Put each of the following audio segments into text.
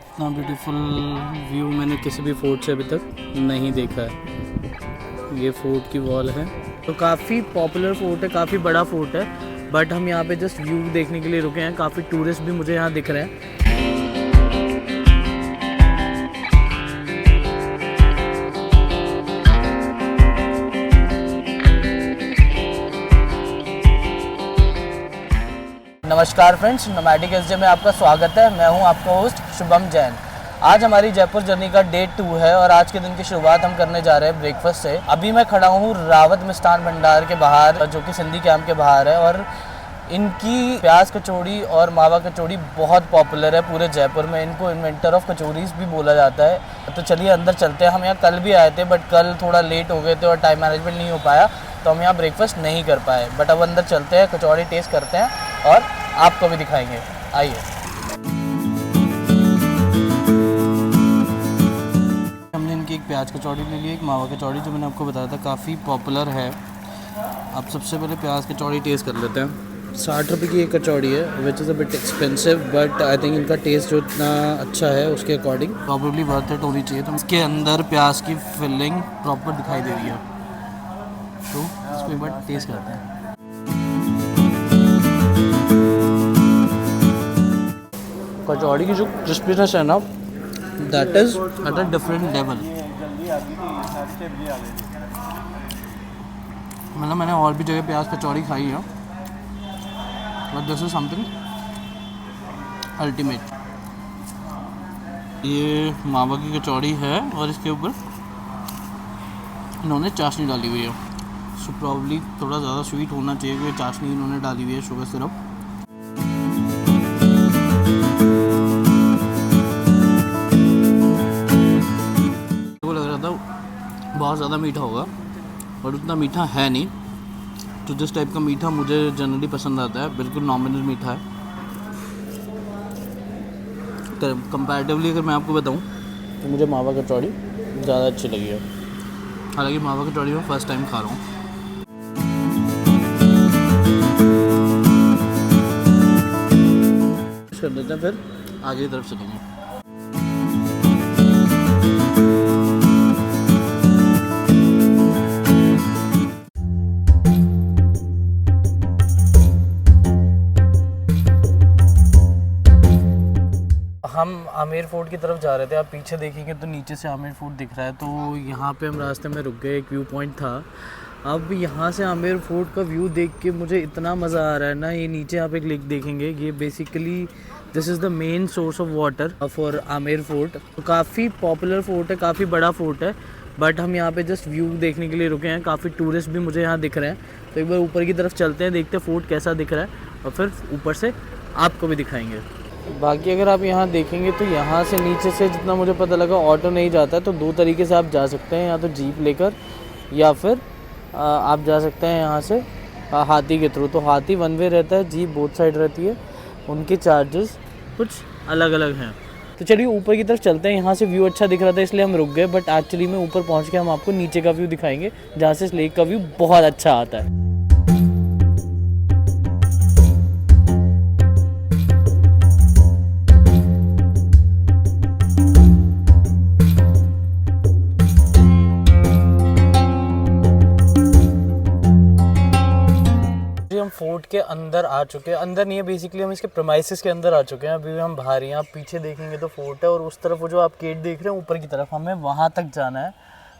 इतना beautiful view मैंने किसी भी फोर्ट से अभी तक नहीं देखा है। ये फोर्ट की वॉल है, तो काफ़ी पॉपुलर फोर्ट है, काफ़ी बड़ा फोर्ट है, बट हम यहाँ पे जस्ट व्यू देखने के लिए रुके हैं। काफ़ी टूरिस्ट भी मुझे यहाँ दिख रहे हैं। नमस्कार फ्रेंड्स, नोमैडिक एसजे में आपका स्वागत है। मैं हूं आपका होस्ट शुभम जैन। आज हमारी जयपुर जर्नी का डे 2 है और आज के दिन की शुरुआत हम करने जा रहे हैं ब्रेकफास्ट से। अभी मैं खड़ा हूं रावत मिष्ठान भंडार के बाहर, जो कि सिंधी कैंप के बाहर है, और इनकी प्याज कचौड़ी और मावा कचौड़ी बहुत पॉपुलर है पूरे जयपुर में। इनको इन्वेंटर ऑफ कचौरीज भी बोला जाता है। तो चलिए अंदर चलते हैं। हम यहाँ कल भी आए थे, बट कल थोड़ा लेट हो गए थे और टाइम मैनेजमेंट नहीं हो पाया, तो हम यहाँ ब्रेकफास्ट नहीं कर पाए। बट अब अंदर चलते हैं, कचौड़ी टेस्ट करते हैं और आपको भी दिखाएंगे। आइए। हमने इनकी एक प्याज कचौड़ी ले ली, एक मावा कचौड़ी, जो मैंने आपको बताया था काफ़ी पॉपुलर है। अब सबसे पहले प्याज कचौड़ी टेस्ट कर लेते हैं। 60 रुपये की एक कचौड़ी है, which is a bit expensive, but I think इनका टेस्ट जो इतना अच्छा है उसके अकॉर्डिंग प्रॉबेबली वर्थ इट होनी चाहिए। तो इसके अंदर प्याज की फिलिंग प्रॉपर दिखाई दे रही है, तो इसको एक बार टेस्ट करते हैं। कचौड़ी की जो क्रिस्पीनेस है ना, that is at a different level. मतलब मैंने और भी जगह प्याज कचौड़ी खाई है, but this is something ultimate. ये मावा की कचौड़ी है और इसके ऊपर इन्होंने चाशनी डाली हुई है, सो प्रॉब्ली थोड़ा ज़्यादा स्वीट होना चाहिए, क्योंकि चाशनी इन्होंने डाली हुई है, शुगर सिरप। बहुत ज़्यादा मीठा होगा, और उतना मीठा है नहीं। तो जिस टाइप का मीठा मुझे जनरली पसंद आता है, बिल्कुल नॉमिनल मीठा है। कंपैरेटिवली अगर मैं आपको बताऊं तो मुझे मावा कचौड़ी ज़्यादा अच्छी लगी है। हालांकि मावा कचौड़ी मैं फर्स्ट टाइम खा रहा हूँ। कर देते हैं, फिर आगे की तरफ चलेंगे। हम आमेर फोर्ट की तरफ जा रहे थे। आप पीछे देखेंगे तो नीचे से आमेर फोर्ट दिख रहा है। तो यहाँ पे हम रास्ते में रुक गए, एक व्यू पॉइंट था। अब यहाँ से आमेर फोर्ट का व्यू देख के मुझे इतना मज़ा आ रहा है ना। ये नीचे आप एक लेक देखेंगे, ये basically this is the main source of water for Amer fort. तो काफ़ी पॉपुलर फोर्ट है, काफ़ी बड़ा फोर्ट है, बट हम यहाँ पे जस्ट व्यू देखने के लिए रुके हैं। काफ़ी टूरिस्ट भी मुझे यहाँ दिख रहे हैं। तो एक बार ऊपर की तरफ चलते हैं, देखते हैं फोर्ट कैसा दिख रहा है, और फिर ऊपर से आपको भी दिखाएंगे। बाकी अगर आप यहाँ देखेंगे तो यहाँ से नीचे से जितना मुझे पता लगा ऑटो नहीं जाता है। तो दो तरीके से आप जा सकते हैं, या तो जीप लेकर, या फिर आप जा सकते हैं यहाँ से हाथी के थ्रू। तो हाथी वन वे रहता है, जीप बोथ साइड रहती है। उनके चार्जेस कुछ अलग अलग हैं। तो चलिए ऊपर की तरफ चलते हैं। यहाँ से व्यू अच्छा दिख रहा था इसलिए हम रुक गए, बट एक्चुअली में ऊपर पहुँच के हम आपको नीचे का व्यू दिखाएंगे, जहाँ से इस लेक का व्यू बहुत अच्छा आता है। हम फोर्ट के अंदर आ चुके हैं। अंदर नहीं है, बेसिकली हम इसके प्रेमाइसेस के अंदर आ चुके हैं। अभी हम बाहर ही हैं। आप पीछे देखेंगे तो फोर्ट है, और उस तरफ वो जो आप गेट देख रहे हैं ऊपर की तरफ, हमें वहाँ तक जाना है।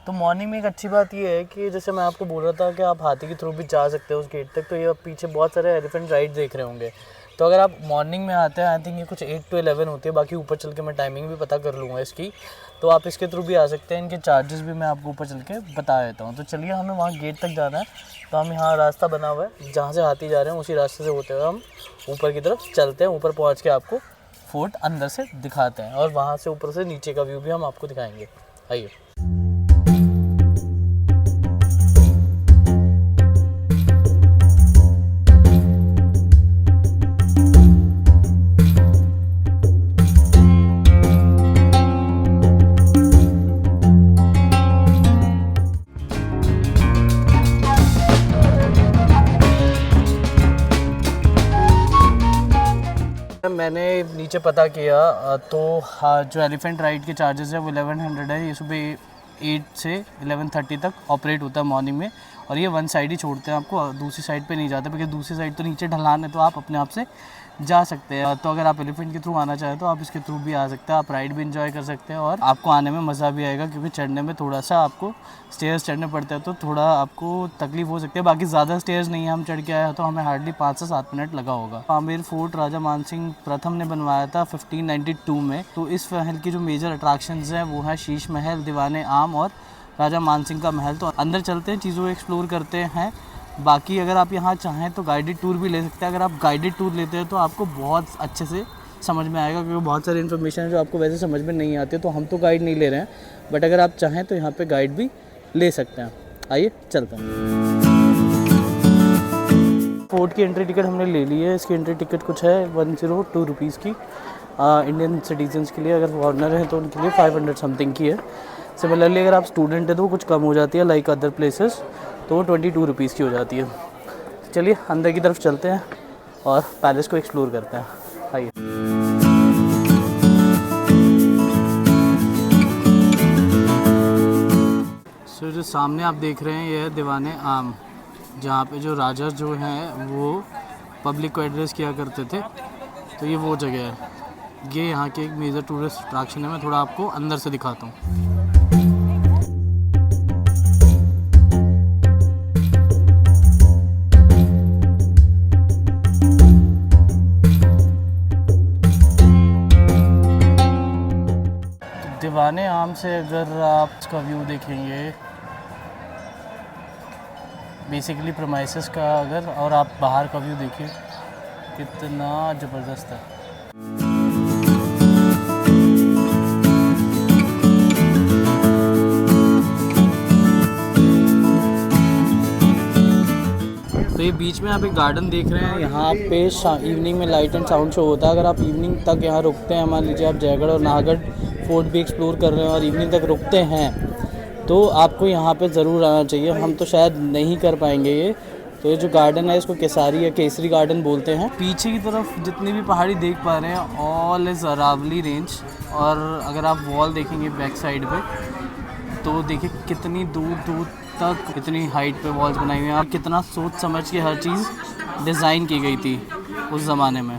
तो मॉर्निंग में एक अच्छी बात ये है कि जैसे मैं आपको बोल रहा था कि आप हाथी के थ्रू भी जा सकते हो उस गेट तक। तो ये आप पीछे बहुत सारे एलिफेंट राइड देख रहे होंगे। तो अगर आप मॉर्निंग में आते हैं, आई थिंक ये कुछ 8 to 11 होती है। बाकी ऊपर चल के मैं टाइमिंग भी पता कर लूँगा इसकी। तो आप इसके थ्रू भी आ सकते हैं। इनके चार्जेस भी मैं आपको ऊपर चल के बता देता हूँ। तो चलिए, हमें वहाँ गेट तक जाना है। तो हम यहाँ रास्ता बना हुआ है, जहाँ से हाथी जा रहे हैं उसी रास्ते से होते हुए हम ऊपर की तरफ चलते हैं। ऊपर पहुँच के आपको फोर्ट अंदर से दिखाते हैं, और वहाँ से ऊपर से नीचे का व्यू भी हम आपको दिखाएंगे। आइए। मैंने नीचे पता किया तो हाँ, जो एलिफेंट राइड के चार्जेस है वो 1100 है। ये सुबह 8 से 11:30 तक ऑपरेट होता है मॉर्निंग में, और ये वन साइड ही छोड़ते हैं आपको, दूसरी साइड पे नहीं जाते, क्योंकि दूसरी साइड तो नीचे ढलान है, तो आप अपने आप से जा सकते हैं। तो अगर आप एलिफेंट के थ्रू आना चाहें तो आप इसके थ्रू भी आ सकते हैं, आप राइड भी इंजॉय कर सकते हैं और आपको आने में मज़ा भी आएगा, क्योंकि चढ़ने में थोड़ा सा आपको स्टेयर्स चढ़ने पड़ते हैं तो थोड़ा आपको तकलीफ हो सकती है। बाकी ज़्यादा स्टेयर्स नहीं है, हम चढ़ के आए तो हमें हार्डली 5 से 7 मिनट लगा होगा। आमेर फोर्ट राजा मानसिंह प्रथम ने बनवाया था 1592 में। तो इस महल की जो मेजर अट्रैक्शंस हैं वो है शीश महल, दीवाने आम और राजा मानसिंह का महल। तो अंदर चलते हैं, चीज़ों को एक्सप्लोर करते हैं। बाकी अगर आप यहाँ चाहें तो गाइडेड टूर भी ले सकते हैं। अगर आप गाइडेड टूर लेते हैं तो आपको बहुत अच्छे से समझ में आएगा, क्योंकि बहुत सारी इन्फॉर्मेशन है जो आपको वैसे समझ में नहीं आती है। तो हम तो गाइड नहीं ले रहे हैं, बट अगर आप चाहें तो यहाँ पे गाइड भी ले सकते हैं। आइए चलते हैं। फोर्ट की एंट्री टिकट हमने ले ली है। इसकी एंट्री टिकट कुछ है 102 रुपीज़ की। इंडियन सिटीजन्स के लिए, अगर फॉरनर हैं तो उनके लिए 500 समथिंग की है। सिमिलरली अगर आप स्टूडेंट है तो वो कुछ कम हो जाती है, लाइक अदर प्लेसेस, तो वो 22 रुपीज़ की हो जाती है। चलिए अंदर की तरफ चलते हैं और पैलेस को एक्सप्लोर करते हैं। आइए। सो जो सामने आप देख रहे हैं ये है दीवाने आम, जहाँ पे जो राजा जो हैं वो पब्लिक को एड्रेस किया करते थे। तो ये वो जगह है, ये यहाँ के एक मेजर टूरिस्ट अट्रैक्शन है। मैं थोड़ा आपको अंदर से दिखाता हूँ। दीवाने आम से अगर आप इसका व्यू देखेंगे बेसिकली प्रमाइसेस का, अगर और आप बाहर का व्यू देखिए कितना ज़बरदस्त है। तो ये बीच में आप एक गार्डन देख रहे हैं, यहाँ पे इवनिंग में लाइट एंड साउंड शो होता है। अगर आप इवनिंग तक यहाँ रुकते हैं, मान लीजिए आप जयगढ़ और नाहरगढ़ फोर्ट भी एक्सप्लोर कर रहे हैं और इवनिंग तक रुकते हैं, तो आपको यहाँ पे ज़रूर आना चाहिए। हम तो शायद नहीं कर पाएंगे ये। तो ये जो गार्डन है इसको केसारी या केसरी गार्डन बोलते हैं। पीछे की तरफ जितनी भी पहाड़ी देख पा रहे हैं ऑल इज़ अरावली रेंज, और अगर आप वॉल देखेंगे बैक साइड पे तो देखिए कितनी दूर दूर तक कितनी हाइट पे वॉल्स बनाई हुई हैं, और कितना सोच समझ के हर चीज़ डिज़ाइन की गई थी उस ज़माने में।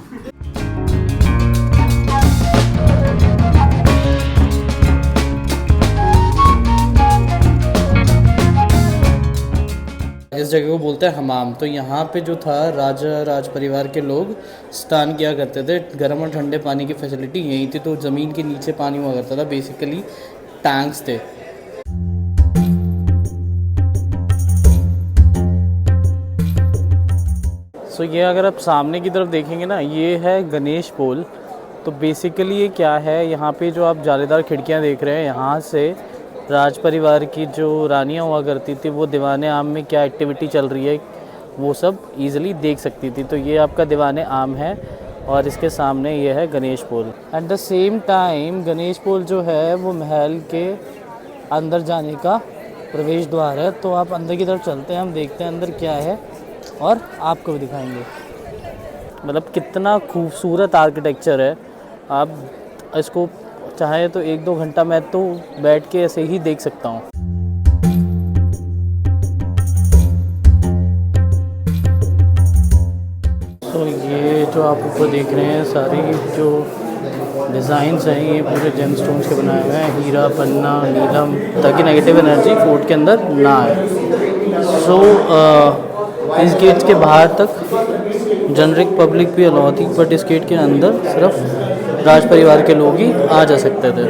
इस जगह को बोलते हैं हमाम। तो यहाँ पे जो था राज परिवार के लोग स्नान किया करते थे। गर्म और ठंडे पानी की फैसिलिटी यहीं थी, तो ज़मीन के नीचे पानी हुआ करता था, बेसिकली टैंक्स थे। सो ये अगर आप सामने की तरफ देखेंगे ना, ये है गणेश पोल। तो बेसिकली ये क्या है, यहाँ पे जो आप जालीदार खिड़कियाँ देख रहे हैं, यहाँ से राज परिवार की जो रानियाँ हुआ करती थी वो दीवाने आम में क्या एक्टिविटी चल रही है वो सब इजीली देख सकती थी। तो ये आपका दीवाने आम है और इसके सामने ये है Ganesh pole. At the same time Ganesh pole जो है वो महल के अंदर जाने का प्रवेश द्वार है। तो आप अंदर की तरफ चलते हैं, हम देखते हैं अंदर क्या है और आपको भी दिखाएंगे। मतलब कितना खूबसूरत आर्किटेक्चर है। आप इसको चाहे तो 1-2 घंटा मैं तो बैठ के ऐसे ही देख सकता हूँ। तो ये जो आप ऊपर देख रहे हैं सारी जो डिज़ाइंस हैं ये पूरे जेमस्टोन्स के बनाए हुए हैं, हीरा, पन्ना, नीलम, ताकि नेगेटिव एनर्जी फोर्ट के अंदर ना आए। सो इस गेट के बाहर तक जनरिक पब्लिक भी अलाउ थी, बट इस गेट के अंदर सिर्फ राज परिवार के लोग ही आ जा सकते थे।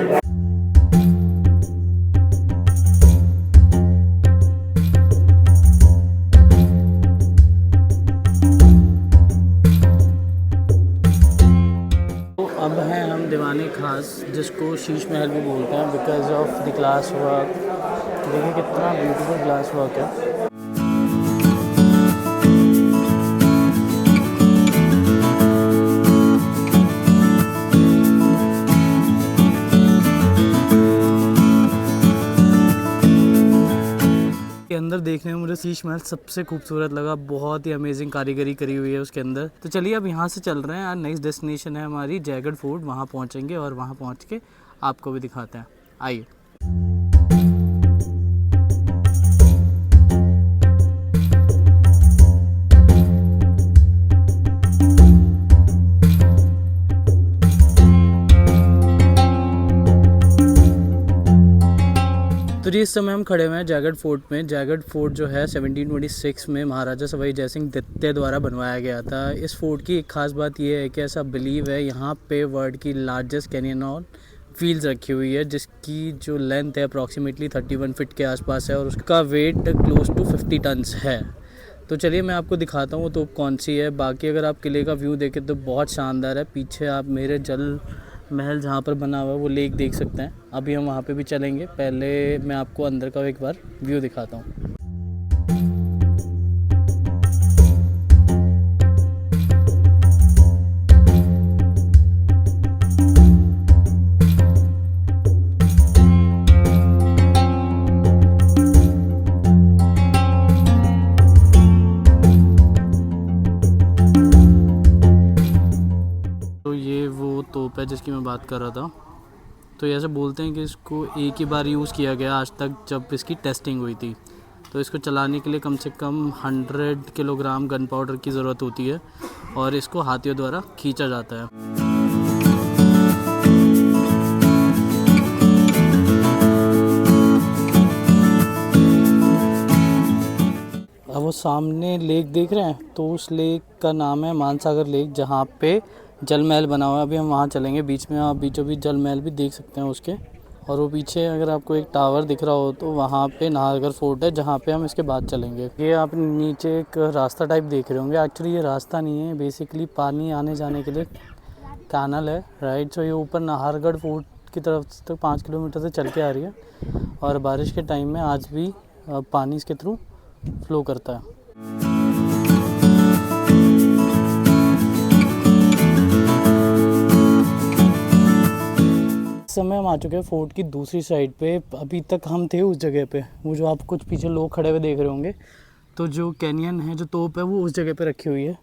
तो अब हैं हम दीवाने खास, जिसको शीश महल भी बोलते हैं because of the glass work. देखिए कितना ब्यूटीफुल ग्लास वर्क है। अंदर अंदर देखने में मुझे शीश महल सबसे खूबसूरत लगा, बहुत ही अमेजिंग कारीगरी करी हुई है उसके अंदर। तो चलिए अब यहाँ से चल रहे हैं, नेक्स्ट डेस्टिनेशन है हमारी जयगढ़ फोर्ट, वहाँ पहुँचेंगे और वहाँ पहुँच के आपको भी दिखाते हैं, आइए। तो जी इस समय हम खड़े हुए हैं जयगढ़ फोर्ट में। जयगढ़ फोर्ट जो है 1726 में महाराजा सवाई जयसिंह द्वितीय द्वारा बनवाया गया था। इस फोर्ट की एक खास बात यह है कि ऐसा बिलीव है यहाँ पे वर्ल्ड की लार्जेस्ट कैनियन ऑन व्हील्स रखी हुई है, जिसकी जो लेंथ है अप्रॉक्सीमेटली 31 फीट के आसपास है और उसका वेट क्लोज टू 50 टन्स है। तो चलिए मैं आपको दिखाता हूँ तो कौन सी है। बाकी अगर आप किले का व्यू देखें तो बहुत शानदार है। पीछे आप मेरे जल महल जहाँ पर बना हुआ है वो लेक देख सकते हैं। अभी हम वहाँ पे भी चलेंगे, पहले मैं आपको अंदर का एक बार व्यू दिखाता हूँ। तोप है जिसकी मैं बात कर रहा था। तो ऐसे बोलते हैं कि इसको एक ही बार यूज़ किया गया आज तक, जब इसकी टेस्टिंग हुई थी। तो इसको चलाने के लिए कम से कम 100 किलोग्राम गन पाउडर की ज़रूरत होती है और इसको हाथियों द्वारा खींचा जाता है। अब वो सामने लेक देख रहे हैं, तो उस लेक का नाम है मानसागर लेक, जहाँ पे जल महल बना हुआ है। अभी हम वहाँ चलेंगे। बीच में आप बीचों बीच जल महल भी देख सकते हैं उसके। और वो पीछे अगर आपको एक टावर दिख रहा हो तो वहाँ पे नाहरगढ़ फोर्ट है, जहाँ पे हम इसके बाद चलेंगे। ये आप नीचे एक रास्ता टाइप देख रहे होंगे। एक्चुअली ये रास्ता नहीं है, बेसिकली पानी आने जाने के लिए कैनल है, राइट। सो ये ऊपर नाहरगढ़ फोर्ट की तरफ तक 5 किलोमीटर से चल के आ रही है और बारिश के टाइम में आज भी पानी इसके थ्रू फ्लो करता है। इस समय हम आ चुके हैं फोर्ट की दूसरी साइड पे। अभी तक हम थे उस जगह पे, वो जो आप कुछ पीछे लोग खड़े हुए देख रहे होंगे, तो जो कैनियन है, जो तोप है, वो उस जगह पे रखी हुई है।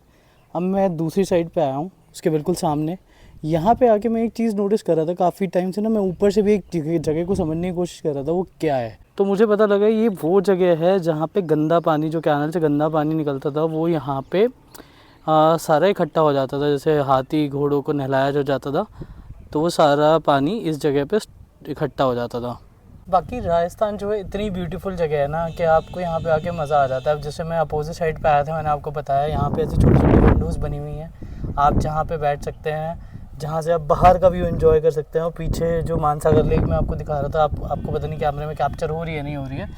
अब मैं दूसरी साइड पे आया हूँ, उसके बिल्कुल सामने। यहाँ पे आके मैं एक चीज़ नोटिस कर रहा था काफ़ी टाइम से ना, मैं ऊपर से भी एक जगह को समझने की कोशिश कर रहा था वो क्या है। तो मुझे पता लगा ये वो जगह है जहाँ पे गंदा पानी, जो कैनल से गंदा पानी निकलता था, वो यहाँ पे सारा इकट्ठा हो जाता था। जैसे हाथी घोड़ों को नहलाया जो जाता था, तो वो सारा पानी इस जगह पे इकट्ठा हो जाता था। बाकी राजस्थान जो है इतनी ब्यूटीफुल जगह है ना कि आपको यहाँ पे आके मज़ा आ जाता है। अब जैसे मैं अपोजिट साइड पे आया था, मैंने आपको बताया यहाँ पे ऐसी छोटी छोटी विंडोज़ बनी हुई हैं, आप जहाँ पे बैठ सकते हैं, जहाँ से आप बाहर का व्यू एंजॉय कर सकते हैं। और पीछे जो मानसागर लेक मैं आपको दिखा रहा था, आपको पता नहीं कैमरे में कैप्चर हो रही है नहीं हो रही है,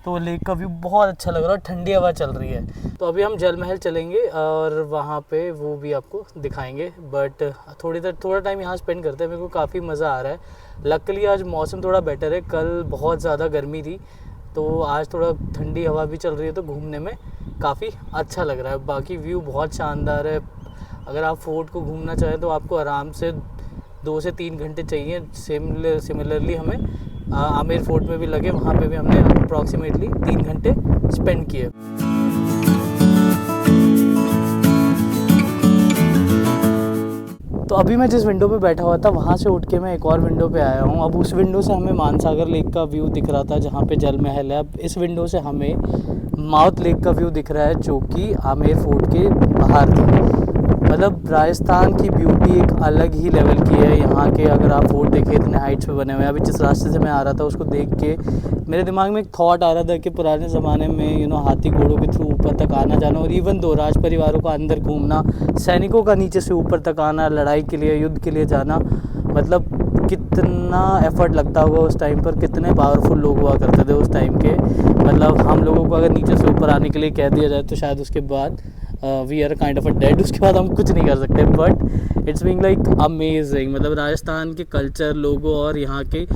तो वो लेक का व्यू बहुत अच्छा लग रहा है, ठंडी हवा चल रही है। तो अभी हम जल महल चलेंगे और वहाँ पे वो भी आपको दिखाएंगे। बट थोड़ा टाइम यहाँ स्पेंड करते हैं, मेरे को काफ़ी मज़ा आ रहा है। लकीली आज मौसम थोड़ा बेटर है, कल बहुत ज़्यादा गर्मी थी, तो आज थोड़ा ठंडी हवा भी चल रही है, तो घूमने में काफ़ी अच्छा लग रहा है। बाकी व्यू बहुत शानदार है। अगर आप फोर्ट को घूमना चाहें तो आपको आराम से 2 से 3 घंटे चाहिए। सिमिलरली हमें आमेर फोर्ट में भी लगे, वहाँ पे भी हमने अप्रॉक्सीमेटली 3 घंटे स्पेंड किए। तो अभी मैं जिस विंडो पे बैठा हुआ था, वहाँ से उठ के मैं एक और विंडो पे आया हूँ। अब उस विंडो से हमें मानसागर लेक का व्यू दिख रहा था, जहाँ पे जल महल है। अब इस विंडो से हमें माउथ लेक का व्यू दिख रहा है, जो कि आमेर फोर्ट के बाहर थी। मतलब राजस्थान की ब्यूटी एक अलग ही लेवल की है। यहाँ के अगर आप फोर्ट देखें, इतने हाइट्स पे बने हुए हैं। अभी जिस रास्ते से मैं आ रहा था, उसको देख के मेरे दिमाग में एक थॉट आ रहा था कि पुराने ज़माने में हाथी घोड़ों के थ्रू ऊपर तक आना जाना, और इवन दो राज परिवारों का अंदर घूमना, सैनिकों का नीचे से ऊपर तक आना, लड़ाई के लिए, युद्ध के लिए जाना, मतलब कितना एफर्ट लगता होगा उस टाइम पर। कितने पावरफुल लोग हुआ करते थे उस टाइम के। मतलब हम लोगों को अगर नीचे से ऊपर आने के लिए कह दिया जाए तो शायद उसके बाद we are kind of a dead, उसके बाद हम कुछ नहीं कर सकते। But it's being like amazing. मतलब राजस्थान के कल्चर, लोगों और यहाँ के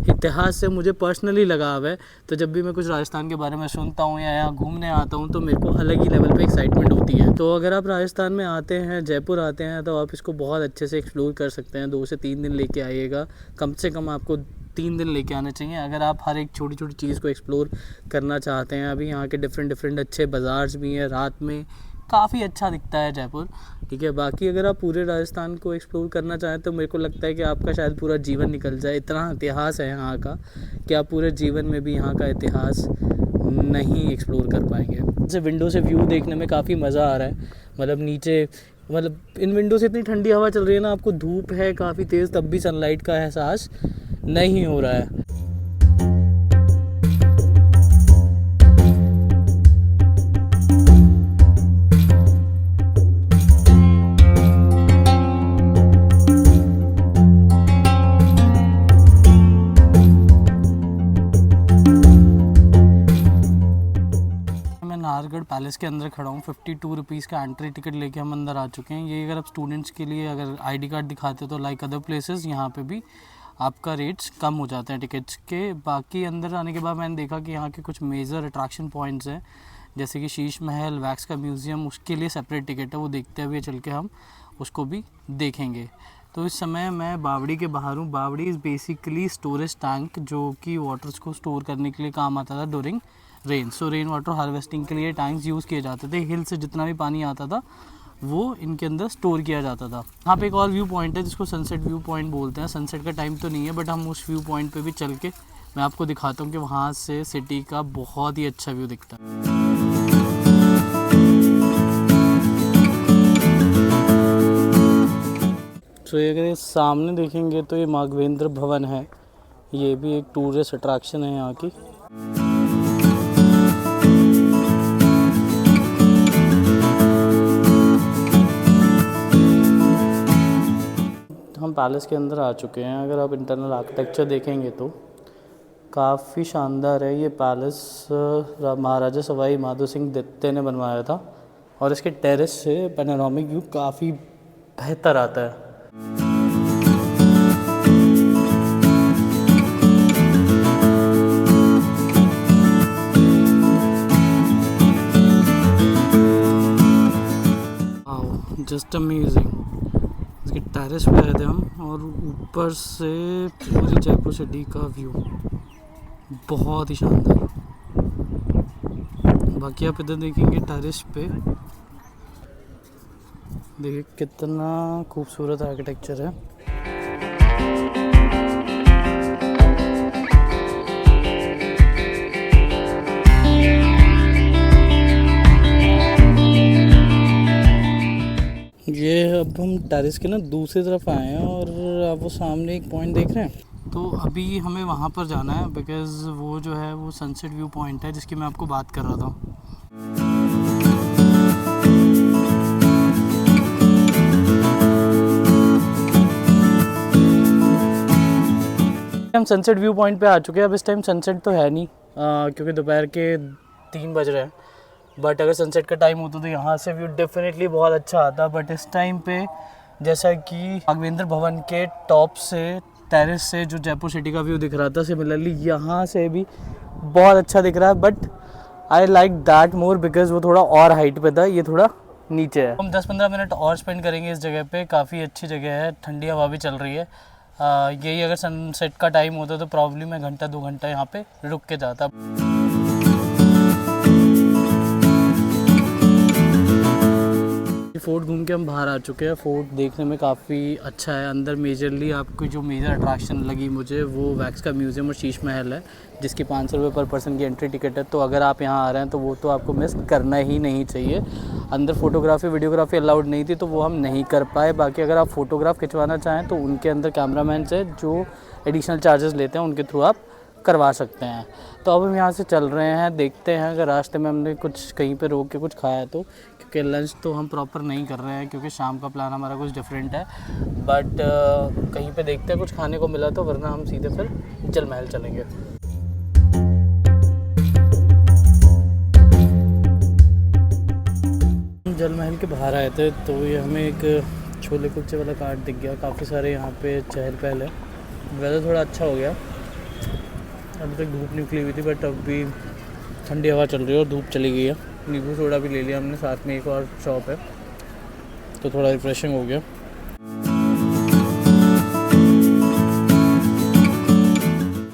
इतिहास से मुझे पर्सनली लगाव है। तो जब भी मैं कुछ राजस्थान के बारे में सुनता हूँ या यहाँ घूमने आता हूँ, तो मेरे को अलग ही लेवल पे एक्साइटमेंट होती है। तो अगर आप राजस्थान में आते हैं, जयपुर आते हैं, तो आप इसको बहुत अच्छे से एक्सप्लोर कर सकते हैं। 2 से 3 दिन लेके आइएगा, कम से कम आपको 3 दिन लेके आने चाहिए अगर आप हर एक छोटी छोटी चीज़ को एक्सप्लोर करना चाहते हैं। अभी यहाँ के डिफरेंट अच्छे बाज़ार्स भी हैं, रात में काफ़ी अच्छा दिखता है जयपुर, ठीक है। बाकी अगर आप पूरे राजस्थान को एक्सप्लोर करना चाहें तो मेरे को लगता है कि आपका शायद पूरा जीवन निकल जाए, इतना इतिहास है यहाँ का कि आप पूरे जीवन में भी यहाँ का इतिहास नहीं एक्सप्लोर कर पाएंगे। जैसे विंडो से व्यू देखने में काफ़ी मज़ा आ रहा है, मतलब नीचे मतलब इन विंडो से इतनी ठंडी हवा चल रही है ना, आपको धूप है काफ़ी तेज़ तब भी सनलाइट का एहसास नहीं हो रहा है। नाहरगढ़ पैलेस के अंदर खड़ा हूँ। 52 रुपीज़ का एंट्री टिकट लेके हम अंदर आ चुके हैं। ये अगर आप स्टूडेंट्स के लिए अगर आईडी कार्ड दिखाते हो तो लाइक अदर प्लेसेस यहाँ पे भी आपका रेट्स कम हो जाते हैं टिकट्स के। बाकी अंदर आने के बाद मैंने देखा कि यहाँ के कुछ मेजर अट्रैक्शन पॉइंट्स हैं, जैसे कि शीश महल, वैक्स का म्यूज़ियम, उसके लिए सेपरेट टिकट है, वो देखते हुए चल के हम उसको भी देखेंगे। तो इस समय मैं बावड़ी के बाहर हूँ। बावड़ी इज़ बेसिकली स्टोरेज टैंक जो कि वाटर्स को स्टोर करने के लिए काम आता था ड्यूरिंग रेन। सो रेन वाटर हार्वेस्टिंग के लिए टैंक्स यूज़ किए जाते थे। हिल से जितना भी पानी आता था वो इनके अंदर स्टोर किया जाता था। यहाँ पे एक और व्यू पॉइंट है जिसको सनसेट व्यू पॉइंट बोलते हैं। सनसेट का टाइम तो नहीं है बट हम उस व्यू पॉइंट पे भी चल के मैं आपको दिखाता हूँ कि वहाँ से सिटी का बहुत ही अच्छा व्यू दिखता है। तो ये अगर सामने देखेंगे तो ये माघवेंद्र भवन है, ये भी एक टूरिस्ट अट्रैक्शन है यहाँ की। हम पैलेस के अंदर आ चुके हैं। अगर आप इंटरनल आर्किटेक्चर देखेंगे तो काफ़ी शानदार है ये पैलेस। महाराजा सवाई माधो सिंह द्वितीय ने बनवाया था और इसके टेरेस से पैनोरामिक व्यू काफ़ी बेहतर आता है। Just amazing. इसके टेरेस पे आए थे हम और ऊपर से पूरी जयपुर सिटी का व्यू बहुत ही शानदार। बाकी आप इधर देखेंगे टेरेस पे, देखिए कितना खूबसूरत आर्किटेक्चर है। ये अब हम टेरेस के ना दूसरी तरफ आए हैं और आप वो सामने एक पॉइंट देख रहे हैं, तो अभी हमें वहाँ पर जाना है बिकॉज़ वो जो है वो सनसेट व्यू पॉइंट है जिसकी मैं आपको बात कर रहा था। हम सनसेट व्यू पॉइंट पे आ चुके हैं। अब इस टाइम सनसेट तो है नहीं क्योंकि दोपहर के 3 बज रहे हैं, बट अगर सनसेट का टाइम होता तो यहाँ से व्यू डेफिनेटली बहुत अच्छा आता। बट इस टाइम पे जैसा कि माघवेंद्र भवन के टॉप से टेरेस से जो जयपुर सिटी का व्यू दिख रहा था, सिमिलरली यहाँ से भी बहुत अच्छा दिख रहा है। But I like that more because वो थोड़ा और हाइट पे था, ये थोड़ा नीचे है। हम 10-15 मिनट और स्पेंड करेंगे इस जगह पे। काफ़ी अच्छी जगह है, ठंडी हवा भी चल रही है। यही अगर सनसेट का टाइम होता तो प्रॉब्ली मैं 1-2 घंटा यहाँ पे रुक के जाता। फोर्ट घूम के हम बाहर आ चुके हैं। फोर्ट देखने में काफ़ी अच्छा है। अंदर मेजरली आपको जो मेजर अट्रैक्शन लगी मुझे वो वैक्स का म्यूज़ियम और शीश महल है जिसकी 500 रुपये पर पर्सन की एंट्री टिकट है। तो अगर आप यहाँ आ रहे हैं तो वो तो आपको मिस करना ही नहीं चाहिए। अंदर फोटोग्राफी वीडियोग्राफी अलाउड नहीं थी तो वो हम नहीं कर पाए। बाकी अगर आप फ़ोटोग्राफ खिंचवाना चाहें तो उनके अंदर कैमरामैन है जो एडिशनल चार्जेस लेते हैं, उनके थ्रू आप करवा सकते हैं। तो अब हम यहाँ से चल रहे हैं, देखते हैं अगर रास्ते में हमने कुछ कहीं पे रोक के कुछ खाया तो, क्योंकि लंच तो हम प्रॉपर नहीं कर रहे हैं क्योंकि शाम का प्लान हमारा कुछ डिफरेंट है। बट कहीं पे देखते हैं कुछ खाने को मिला तो, वरना हम सीधे फिर जल महल चलेंगे। जल महल के बाहर आए थे तो ये हमें एक छोले कुलचे वाला कार्ट दिख गया। काफ़ी सारे यहाँ पे चहल पहल है। वेदर थोड़ा अच्छा हो गया, अभी तक धूप निकली हुई थी बट अभी ठंडी हवा चल रही है और धूप चली गई है। नींबू सोडा भी ले लिया हमने, साथ में एक और शॉप है तो थोड़ा रिफ्रेशिंग हो गया।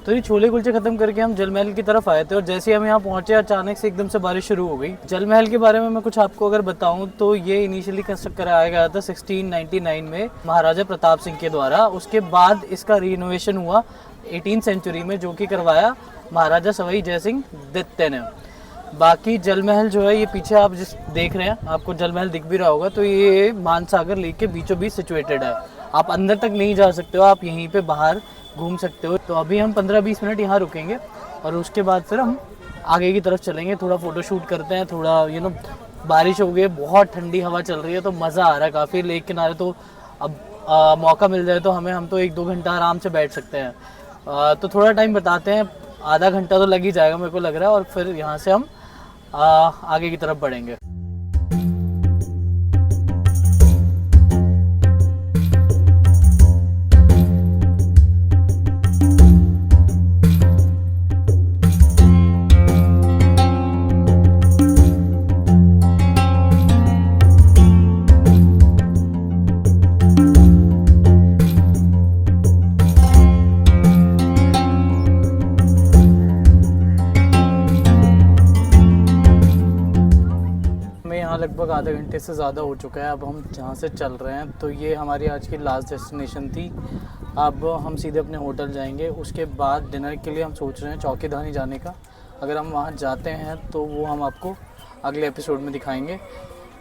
तो ये छोले कुलचे ख़त्म करके हम जल महल की तरफ आए थे और जैसे ही हम यहाँ पहुँचे अचानक से एकदम से बारिश शुरू हो गई। जल महल के बारे में मैं कुछ आपको अगर बताऊँ तो ये इनिशियली कंस्ट्रक्ट कराया गया था 1699 में महाराजा प्रताप सिंह के द्वारा। उसके बाद इसका रिनोवेशन हुआ 18th सेंचुरी में, जो कि करवाया महाराजा सवाई जयसिंह द्वितीय ने। बाकी जल महल जो है ये पीछे आप जिस देख रहे हैं, आपको जल महल दिख भी रहा होगा, तो ये मानसागर लेक के बीचों बीच सिचुएटेड है। आप अंदर तक नहीं जा सकते हो, आप यहीं पे बाहर घूम सकते हो। तो अभी हम 15-20 मिनट यहाँ रुकेंगे और उसके बाद फिर हम आगे की तरफ चलेंगे, थोड़ा फ़ोटो शूट करते हैं। थोड़ा बारिश हो गई है, बहुत ठंडी हवा चल रही है, तो मज़ा आ रहा है काफ़ी लेक किनारे। तो अब मौका मिल जाए तो हम तो 1-2 घंटा आराम से बैठ सकते हैं। तो थोड़ा टाइम बताते हैं, आधा घंटा तो लग ही जाएगा मेरे को लग रहा है, और फिर यहाँ से हम आगे की तरफ बढ़ेंगे। लगभग आधे घंटे से ज़्यादा हो चुका है, अब हम जहाँ से चल रहे हैं। तो ये हमारी आज की लास्ट डेस्टिनेशन थी। अब हम सीधे अपने होटल जाएंगे, उसके बाद डिनर के लिए हम सोच रहे हैं चौकीधानी जाने का। अगर हम वहाँ जाते हैं तो वो हम आपको अगले एपिसोड में दिखाएंगे।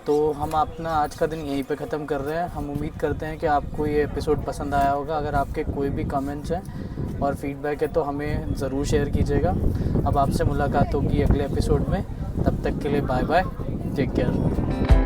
तो हम अपना आज का दिन यहीं पे ख़त्म कर रहे हैं। हम उम्मीद करते हैं कि आपको ये एपिसोड पसंद आया होगा। अगर आपके कोई भी कमेंट्स हैं और फीडबैक है तो हमें ज़रूर शेयर कीजिएगा। अब आपसे मुलाकात होगी अगले एपिसोड में, तब तक के लिए बाय बाय, टेक केयर।